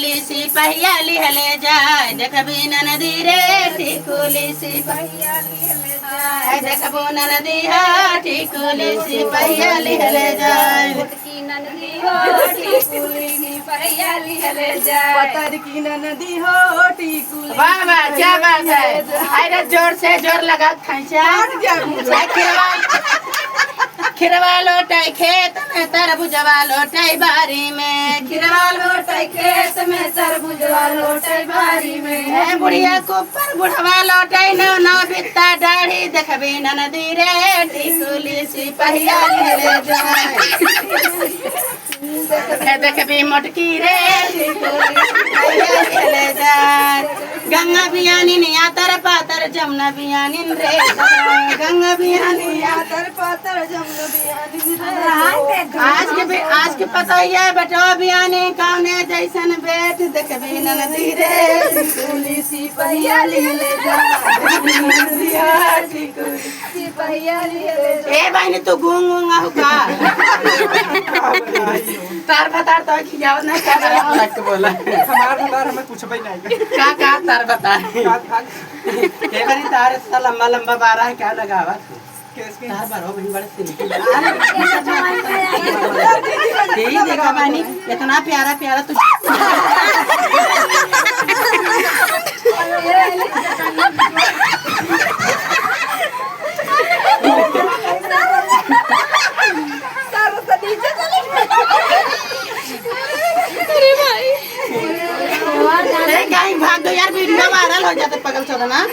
टिकुली सिपहिया लिहले जाय देखबी ननदी रे टिकुली सिपहिया लिहले जाय देखबो ननदी हो टिकुली सिपहिया लिहले जाय की ननदी हो टिकुली सिपहिया लिहले जाय पतर की ननदी हो टिकुली वाह वाह क्या बात है अरे जोर से जोर लगा खैचा खिरवा लोटाई खेत में तरबूजवा लोटाई बारी में खिरवा लोटाई खेत में तरबूजवा लोटाई बारी में है बुढ़िया को पर बुढ़वा लोटाई नौ नौ बित्ता दाढ़ी देखबी ननदी रे टिकुली सिपहिया लिहले जाय देखबी मोटकी रे टिकुली सिपहिया लिहले जाय गंगा बियानी निया तर पातर जमुना बियानी रे गंगा बियानी निया तर पातर जमुना बियानी रे आज के पता ही है बेटो बियानी कौने जैसन बेट देखबी ननदी रे टिकुली सिपहिया लिहले जाय सिपहिया लिहले ए बहनी तू गूंग गूंग हुका तार बता तो खियाव ना कर बोला हमार हमें कुछ भी नहीं का तार बता ए बनी तार इतना लंबा लंबा बारह है क्या लगावा तार बारो बनी बड़े सिंपल यही देखा बनी इतना प्यारा प्यारा तू भाग दो यार वीडियो वायरल हो जाते पगल छोड़ा ना